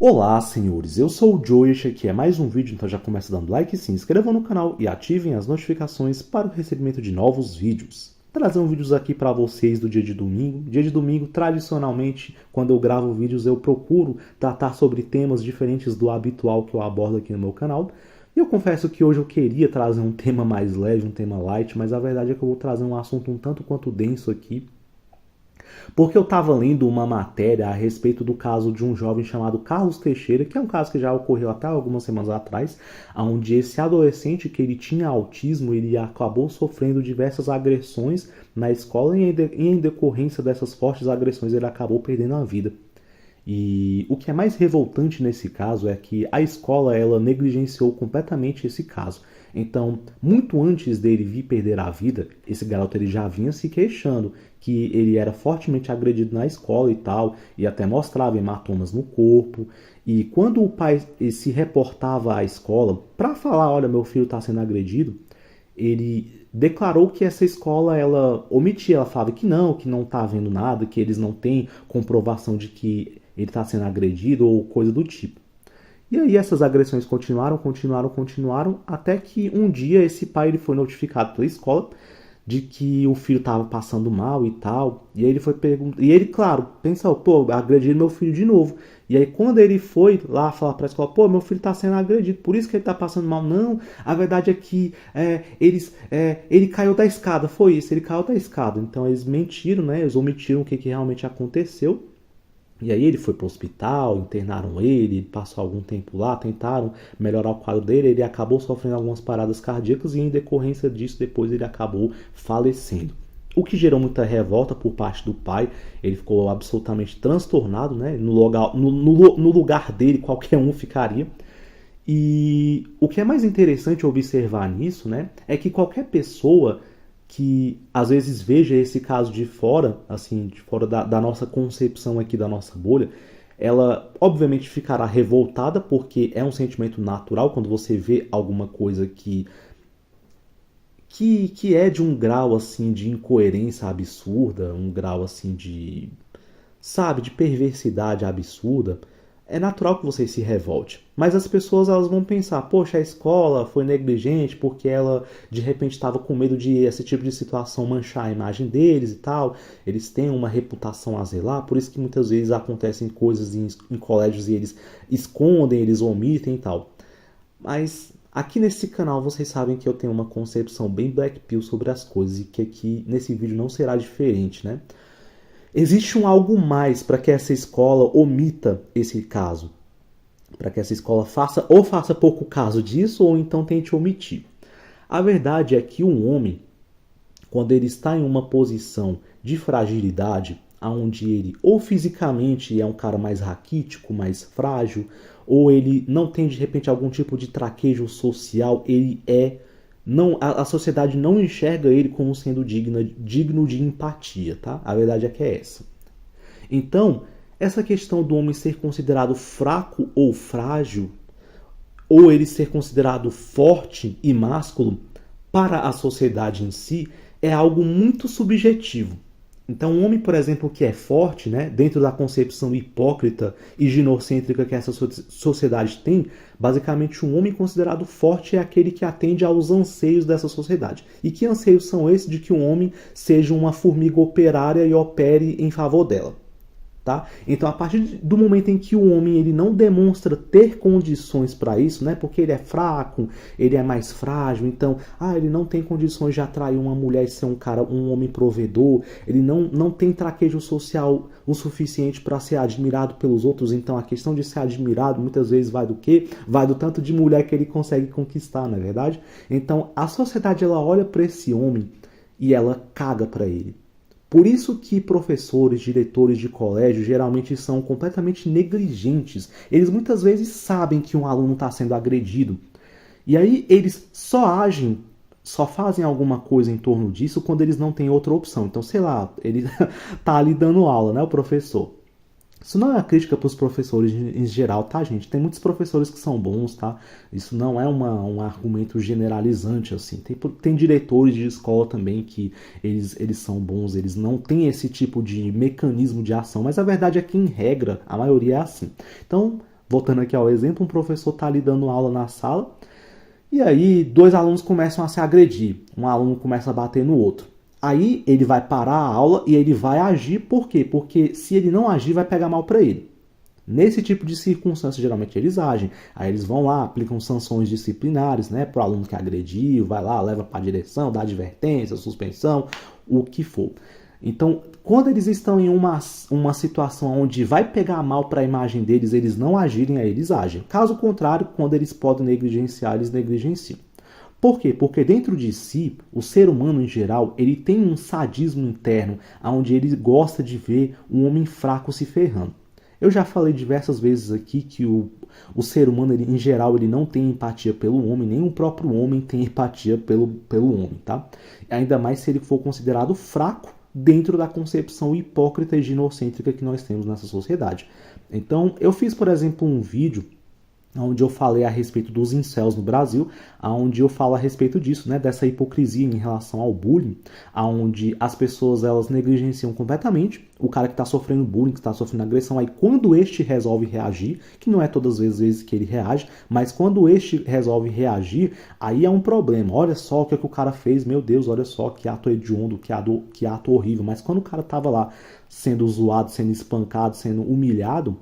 Olá, senhores, eu sou o Joe e este aqui é mais um vídeo, então já começa dando like, se inscrevam no canal e ativem as notificações para o recebimento de novos vídeos. Trazer vídeos aqui para vocês do dia de domingo. Dia de domingo, tradicionalmente, quando eu gravo vídeos, eu procuro tratar sobre temas diferentes do habitual que eu abordo aqui no meu canal. E eu confesso que hoje eu queria trazer um tema mais leve, um tema light, mas a verdade é que eu vou trazer um assunto um tanto quanto denso aqui. Porque eu estava lendo uma matéria a respeito do caso de um jovem chamado Carlos Teixeira, que é um caso que já ocorreu até algumas semanas atrás, onde esse adolescente que ele tinha autismo, ele acabou sofrendo diversas agressões na escola e em decorrência dessas fortes agressões ele acabou perdendo a vida. E o que é mais revoltante nesse caso é que a escola ela negligenciou completamente esse caso. Então, muito antes dele vir perder a vida, esse garoto ele já vinha se queixando que ele era fortemente agredido na escola e tal, e até mostrava hematomas no corpo. E quando o pai se reportava à escola para falar, olha, meu filho está sendo agredido, ele declarou que essa escola ela omitia, ela falava que não está havendo nada, que eles não têm comprovação de que ele está sendo agredido ou coisa do tipo. E aí essas agressões continuaram, até que um dia esse pai ele foi notificado pela escola de que o filho estava passando mal e tal. E aí ele foi perguntar, e ele, claro, pensou, pô, agrediram meu filho de novo. E aí quando ele foi lá falar para a escola, pô, meu filho está sendo agredido, por isso que ele está passando mal. Não, a verdade é que ele caiu da escada, foi isso, ele caiu da escada. Então eles mentiram, né? Eles omitiram o que realmente aconteceu. E aí ele foi para o hospital, internaram ele passou algum tempo lá, tentaram melhorar o quadro dele, ele acabou sofrendo algumas paradas cardíacas e em decorrência disso depois ele acabou falecendo. O que gerou muita revolta por parte do pai, ele ficou absolutamente transtornado, né? No lugar dele qualquer um ficaria. E o que é mais interessante observar nisso, né, é que qualquer pessoa que às vezes veja esse caso de fora, assim, de fora da nossa concepção aqui, da nossa bolha, ela obviamente ficará revoltada, porque é um sentimento natural quando você vê alguma coisa que é de um grau assim de incoerência absurda, um grau assim de, sabe, de perversidade absurda. É natural que você se revolte. Mas as pessoas elas vão pensar, poxa, a escola foi negligente porque ela de repente estava com medo de esse tipo de situação manchar a imagem deles e tal. Eles têm uma reputação a zelar, por isso que muitas vezes acontecem coisas em colégios e eles escondem, eles omitem e tal. Mas aqui nesse canal vocês sabem que eu tenho uma concepção bem black pill sobre as coisas e que aqui nesse vídeo não será diferente, né? Existe um algo mais para que essa escola omita esse caso. Para que essa escola faça pouco caso disso ou então tente omitir. A verdade é que um homem, quando ele está em uma posição de fragilidade, onde ele ou fisicamente é um cara mais raquítico, mais frágil, ou ele não tem de repente algum tipo de traquejo social, a sociedade não enxerga ele como sendo digno de empatia, tá? A verdade é que é essa. Então, essa questão do homem ser considerado fraco ou frágil, ou ele ser considerado forte e másculo, para a sociedade em si, é algo muito subjetivo. Então, um homem, por exemplo, que é forte, né, dentro da concepção hipócrita e ginocêntrica que essa sociedade tem, basicamente um homem considerado forte é aquele que atende aos anseios dessa sociedade. E que anseios são esses de que um homem seja uma formiga operária e opere em favor dela? Tá? Então, a partir do momento em que o homem ele não demonstra ter condições para isso, né? Porque ele é fraco, ele é mais frágil, então, ele não tem condições de atrair uma mulher e ser um homem provedor, ele não tem traquejo social o suficiente para ser admirado pelos outros, então a questão de ser admirado muitas vezes vai do quê? Vai do tanto de mulher que ele consegue conquistar, não é verdade? Então, a sociedade ela olha para esse homem e ela caga para ele. Por isso que professores, diretores de colégio geralmente são completamente negligentes. Eles muitas vezes sabem que um aluno está sendo agredido. E aí eles só fazem alguma coisa em torno disso quando eles não têm outra opção. Então, sei lá, ele tá ali dando aula, né, o professor. Isso não é uma crítica para os professores em geral, tá, gente? Tem muitos professores que são bons, tá? Isso não é um argumento generalizante, assim. Tem diretores de escola também que eles são bons, eles não têm esse tipo de mecanismo de ação. Mas a verdade é que, em regra, a maioria é assim. Então, voltando aqui ao exemplo, um professor está ali dando aula na sala, e aí dois alunos começam a se agredir. Um aluno começa a bater no outro. Aí ele vai parar a aula e ele vai agir. Por quê? Porque se ele não agir, vai pegar mal para ele. Nesse tipo de circunstância, geralmente eles agem. Aí eles vão lá, aplicam sanções disciplinares, né, para o aluno que agrediu, vai lá, leva para a direção, dá advertência, suspensão, o que for. Então, quando eles estão em uma situação onde vai pegar mal para a imagem deles, eles não agirem, aí eles agem. Caso contrário, quando eles podem negligenciar, eles negligenciam. Por quê? Porque dentro de si, o ser humano em geral, ele tem um sadismo interno, onde ele gosta de ver um homem fraco se ferrando. Eu já falei diversas vezes aqui que o ser humano, ele, em geral, ele não tem empatia pelo homem, nem o próprio homem tem empatia pelo homem, tá? Ainda mais se ele for considerado fraco dentro da concepção hipócrita e ginocêntrica que nós temos nessa sociedade. Então, eu fiz, por exemplo, um vídeo onde eu falei a respeito dos incels no Brasil, onde eu falo a respeito disso, né, dessa hipocrisia em relação ao bullying, onde as pessoas elas negligenciam completamente o cara que está sofrendo bullying, que está sofrendo agressão, aí quando este resolve reagir, que não é todas as vezes que ele reage, mas quando este resolve reagir, aí é um problema. Olha só o que o cara fez, meu Deus, olha só que ato hediondo, que ato horrível, mas quando o cara estava lá sendo zoado, sendo espancado, sendo humilhado,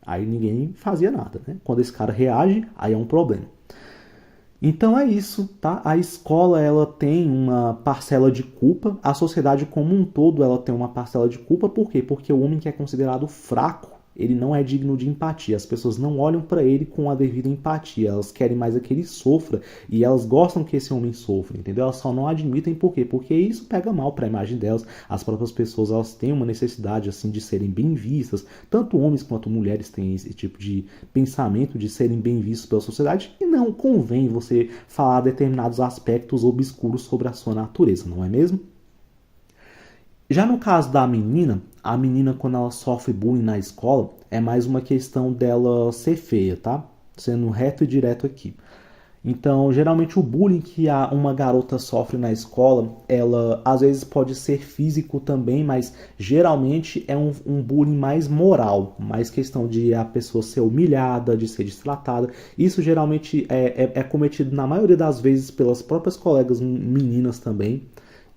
aí ninguém fazia nada, né? Quando esse cara reage, aí é um problema. Então é isso, tá? A escola, ela tem uma parcela de culpa, a sociedade como um todo, ela tem uma parcela de culpa, por quê? Porque o homem que é considerado fraco, ele não é digno de empatia. As pessoas não olham para ele com a devida empatia. Elas querem mais que ele sofra e elas gostam que esse homem sofra, entendeu? Elas só não admitem por quê? Porque isso pega mal para a imagem delas. As próprias pessoas, elas têm uma necessidade assim de serem bem vistas. Tanto homens quanto mulheres têm esse tipo de pensamento de serem bem vistos pela sociedade e não convém você falar determinados aspectos obscuros sobre a sua natureza, não é mesmo? Já no caso da menina, a menina quando ela sofre bullying na escola, é mais uma questão dela ser feia, tá? Sendo reto e direto aqui. Então, geralmente o bullying que uma garota sofre na escola, ela às vezes pode ser físico também, mas geralmente é um bullying mais moral, mais questão de a pessoa ser humilhada, de ser destratada. Isso geralmente é cometido na maioria das vezes pelas próprias colegas meninas também,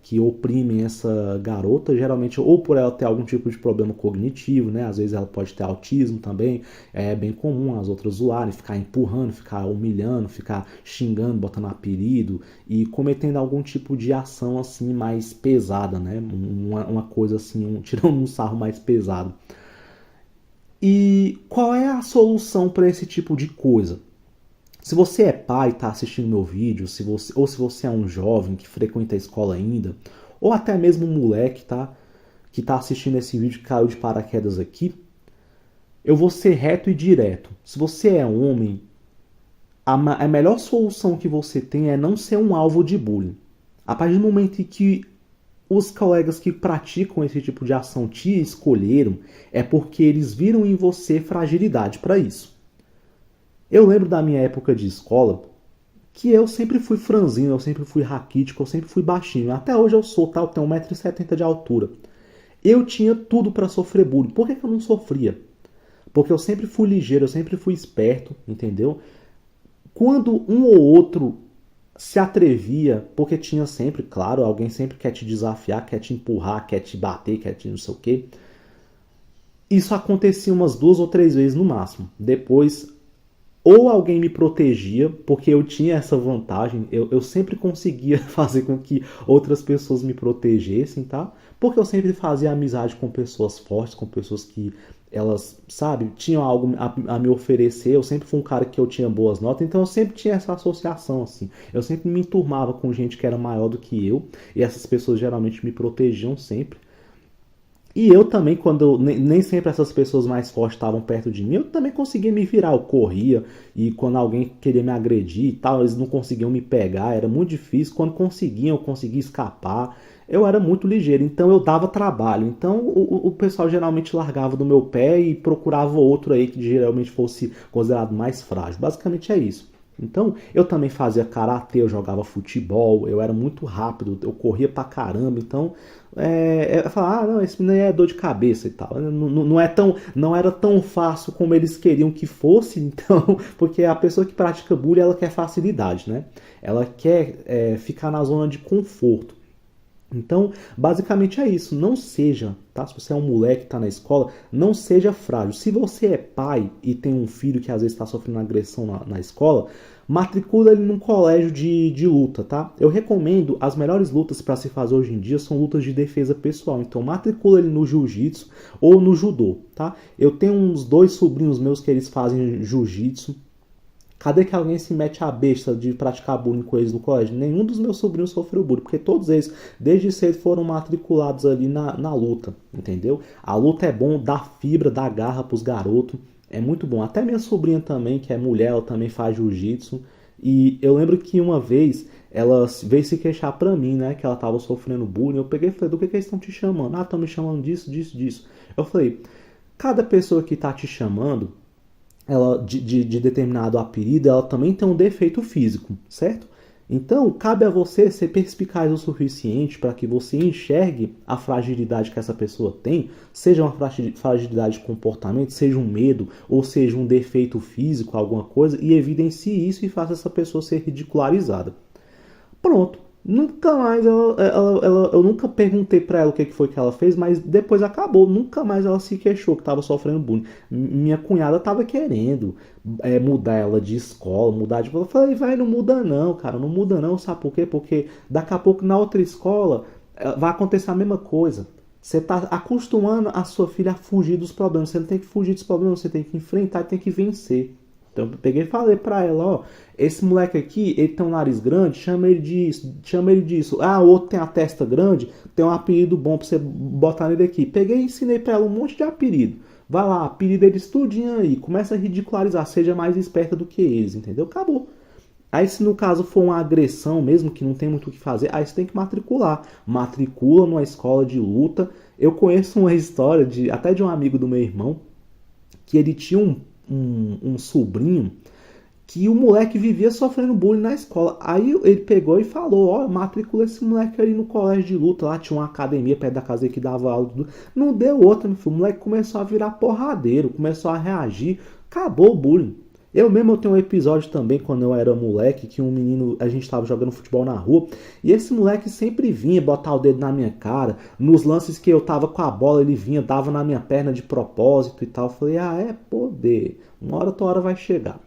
que oprimem essa garota, geralmente ou por ela ter algum tipo de problema cognitivo, né? Às vezes ela pode ter autismo também, é bem comum as outras zoarem, ficar empurrando, ficar humilhando, ficar xingando, botando apelido e cometendo algum tipo de ação assim mais pesada, né? Uma coisa assim, tirando um sarro mais pesado. E qual é a solução para esse tipo de coisa? Se você é pai e está assistindo meu vídeo, ou se você é um jovem que frequenta a escola ainda, ou até mesmo um moleque que está assistindo esse vídeo que caiu de paraquedas aqui, eu vou ser reto e direto. Se você é um homem, a melhor solução que você tem é não ser um alvo de bullying. A partir do momento em que os colegas que praticam esse tipo de ação te escolheram, é porque eles viram em você fragilidade para isso. Eu lembro da minha época de escola que eu sempre fui franzino, eu sempre fui raquítico, eu sempre fui baixinho. Até hoje eu sou, tá? Eu tenho 1,70 m de altura. Eu tinha tudo para sofrer bullying. Por que eu não sofria? Porque eu sempre fui ligeiro, eu sempre fui esperto, entendeu? Quando um ou outro se atrevia, porque tinha sempre, claro, alguém sempre quer te desafiar, quer te empurrar, quer te bater, quer te não sei o quê. Isso acontecia umas 2 ou 3 vezes no máximo. Depois, ou alguém me protegia, porque eu tinha essa vantagem, eu sempre conseguia fazer com que outras pessoas me protegessem, tá? Porque eu sempre fazia amizade com pessoas fortes, com pessoas que elas, sabe, tinham algo a me oferecer. Eu sempre fui um cara que eu tinha boas notas, então eu sempre tinha essa associação, assim. Eu sempre me enturmava com gente que era maior do que eu, e essas pessoas geralmente me protegiam sempre. E eu também, quando nem sempre essas pessoas mais fortes estavam perto de mim, eu também conseguia me virar, eu corria, e quando alguém queria me agredir e tal, eles não conseguiam me pegar, era muito difícil. Quando conseguiam, eu conseguia escapar, eu era muito ligeiro, então eu dava trabalho. Então o pessoal geralmente largava do meu pé e procurava outro aí que geralmente fosse considerado mais frágil. Basicamente é isso. Então, eu também fazia karatê, eu jogava futebol, eu era muito rápido, eu corria pra caramba. Então, eu falava, não, esse menino é dor de cabeça e tal. Não era tão fácil como eles queriam que fosse, então, porque a pessoa que pratica bullying, ela quer facilidade, né? Ela quer ficar na zona de conforto. Então, basicamente é isso. Não seja, tá? Se você é um moleque que está na escola, não seja frágil. Se você é pai e tem um filho que às vezes está sofrendo agressão na escola, matricula ele num colégio de luta, tá? Eu recomendo, as melhores lutas para se fazer hoje em dia são lutas de defesa pessoal. Então, matricula ele no jiu-jitsu ou no judô, tá? Eu tenho uns 2 sobrinhos meus que eles fazem jiu-jitsu. Cadê que alguém se mete a besta de praticar bullying com eles no colégio? Nenhum dos meus sobrinhos sofreu bullying, porque todos eles, desde cedo, foram matriculados ali na luta, entendeu? A luta é bom, dá fibra, dá garra pros garotos, é muito bom. Até minha sobrinha também, que é mulher, ela também faz jiu-jitsu. E eu lembro que uma vez ela veio se queixar pra mim, né, que ela tava sofrendo bullying. Eu peguei e falei, do que eles estão te chamando? Ah, estão me chamando disso, disso, disso. Eu falei, cada pessoa que tá te chamando ela de determinado apelido, ela também tem um defeito físico, certo? Então, cabe a você ser perspicaz o suficiente para que você enxergue a fragilidade que essa pessoa tem, seja uma fragilidade de comportamento, seja um medo, ou seja um defeito físico, alguma coisa, e evidencie isso e faça essa pessoa ser ridicularizada. Pronto. Nunca mais eu nunca perguntei pra ela o que foi que ela fez, mas depois acabou. Nunca mais ela se queixou que estava sofrendo bullying. Minha cunhada estava querendo mudar ela de escola, mudar de. Eu falei, vai, não muda não, cara, não muda não, sabe por quê? Porque daqui a pouco na outra escola vai acontecer a mesma coisa. Você está acostumando a sua filha a fugir dos problemas. Você não tem que fugir dos problemas, você tem que enfrentar e tem que vencer. Então eu peguei e falei pra ela, ó, esse moleque aqui, ele tem um nariz grande, chama ele disso, chama ele disso. Ah, o outro tem a testa grande, tem um apelido bom pra você botar nele aqui. Peguei e ensinei pra ela um monte de apelido. Vai lá, apelido eles tudinho aí, começa a ridicularizar, seja mais esperta do que eles, entendeu? Acabou. Aí se no caso for uma agressão mesmo, que não tem muito o que fazer, aí você tem que matricular. Matricula numa escola de luta. Eu conheço uma história até de um amigo do meu irmão, que ele tinha um sobrinho que o moleque vivia sofrendo bullying na escola. Aí ele pegou e falou, ó, matricula esse moleque ali no colégio de luta. Lá tinha uma academia perto da casa que dava aula de luta. Não deu outra, meu filho. O moleque começou a virar porradeiro, começou a reagir. Acabou o bullying. Eu tenho um episódio também, quando eu era moleque, que um menino, a gente tava jogando futebol na rua, e esse moleque sempre vinha botar o dedo na minha cara, nos lances que eu tava com a bola, ele vinha, dava na minha perna de propósito e tal. Eu falei, ah, é poder, uma hora outra hora vai chegar.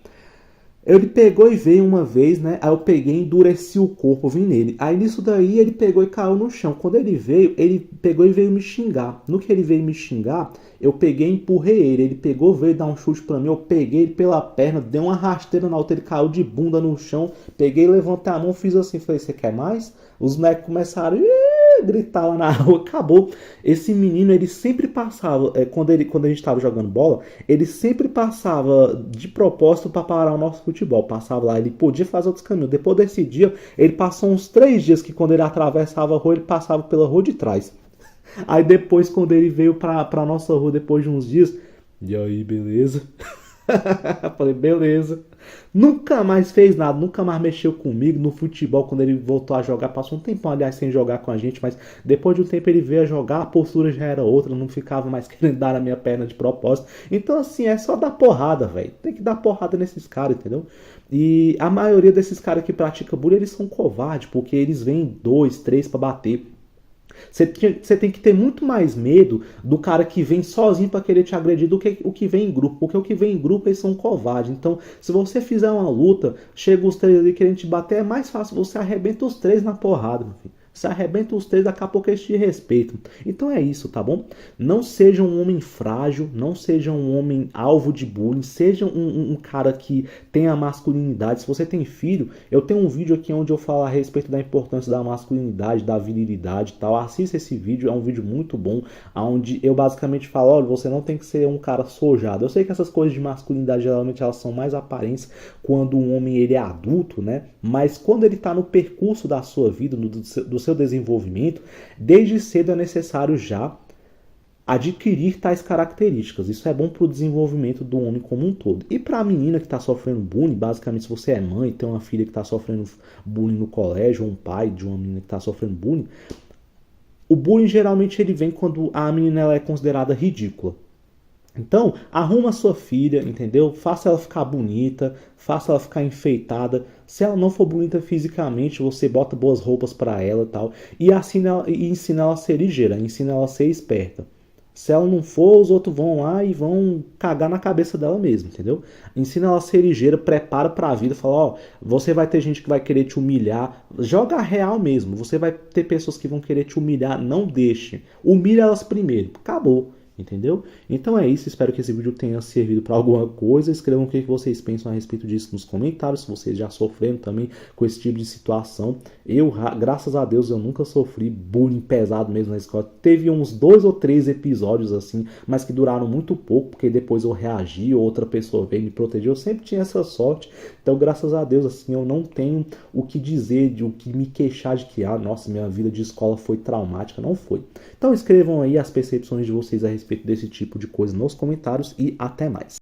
Ele pegou e veio uma vez, né? Aí eu peguei e endureci o corpo, vim nele. Aí nisso daí ele pegou e caiu no chão. Quando ele veio, ele pegou e veio me xingar. No que ele veio me xingar, eu peguei e empurrei ele. Ele pegou, veio dar um chute pra mim. Eu peguei ele pela perna, dei uma rasteira na outra, ele caiu de bunda no chão. Peguei, levantei a mão, fiz assim. Falei, você quer mais? Os moleques começaram a gritar lá na rua. Acabou. Esse menino, ele sempre passava, quando a gente tava jogando bola, ele sempre passava de propósito para parar o nosso futebol. Passava lá, ele podia fazer outros caminhos. Depois desse dia, ele passou uns 3 dias que quando ele atravessava a rua, ele passava pela rua de trás. Aí depois, quando ele veio pra nossa rua, depois de uns dias, e aí, beleza? Falei, beleza. Nunca mais fez nada, nunca mais mexeu comigo no futebol. Quando ele voltou a jogar, passou um tempão, aliás, sem jogar com a gente, mas depois de um tempo ele veio a jogar, a postura já era outra, não ficava mais querendo dar na minha perna de propósito. Então, assim, é só dar porrada, velho. Tem que dar porrada nesses caras, entendeu? E a maioria desses caras que pratica bullying, eles são covardes, porque eles vêm 2, 3 pra bater. Você tem que ter muito mais medo do cara que vem sozinho para querer te agredir do que o que vem em grupo. Porque o que vem em grupo, eles são covardes. Então, se você fizer uma luta, chega os 3 ali querendo te bater, é mais fácil. Você arrebenta os 3 na porrada, meu filho. Você arrebenta os 3, daqui a pouco eles te respeitam. Então é isso, tá bom? Não seja um homem frágil, não seja um homem alvo de bullying, seja um cara que tenha masculinidade. Se você tem filho, eu tenho um vídeo aqui onde eu falo a respeito da importância da masculinidade, da virilidade e tal. Assista esse vídeo, é um vídeo muito bom, onde eu basicamente falo, olha, você não tem que ser um cara sojado. Eu sei que essas coisas de masculinidade geralmente elas são mais aparentes quando um homem ele é adulto, né? Mas quando ele está no percurso da sua vida, do seu desenvolvimento, desde cedo é necessário já adquirir tais características. Isso é bom para o desenvolvimento do homem como um todo. E para a menina que está sofrendo bullying, basicamente, se você é mãe, tem uma filha que está sofrendo bullying no colégio, ou um pai de uma menina que está sofrendo bullying, o bullying geralmente ele vem quando a menina ela é considerada ridícula. Então, arruma a sua filha, entendeu? Faça ela ficar bonita, faça ela ficar enfeitada. Se ela não for bonita fisicamente, você bota boas roupas para ela e tal. E ensina ela a ser ligeira, ensina ela a ser esperta. Se ela não for, os outros vão lá e vão cagar na cabeça dela mesmo, entendeu? Ensina ela a ser ligeira, prepara pra vida, fala, ó, você vai ter gente que vai querer te humilhar, joga a real mesmo, você vai ter pessoas que vão querer te humilhar, não deixe. Humilha elas primeiro, acabou. Entendeu? Então é isso, espero que esse vídeo tenha servido para alguma coisa. Escrevam o que vocês pensam a respeito disso nos comentários, se vocês já sofreram também com esse tipo de situação. Eu, graças a Deus, eu nunca sofri bullying pesado mesmo na escola. Teve uns 2 ou 3 episódios assim, mas que duraram muito pouco, porque depois eu reagi, ou outra pessoa veio me proteger. Eu sempre tinha essa sorte. Então, graças a Deus, assim, eu não tenho o que dizer, o que me queixar de que, nossa, minha vida de escola foi traumática. Não foi. Então escrevam aí as percepções de vocês a respeito desse tipo de coisa nos comentários e até mais.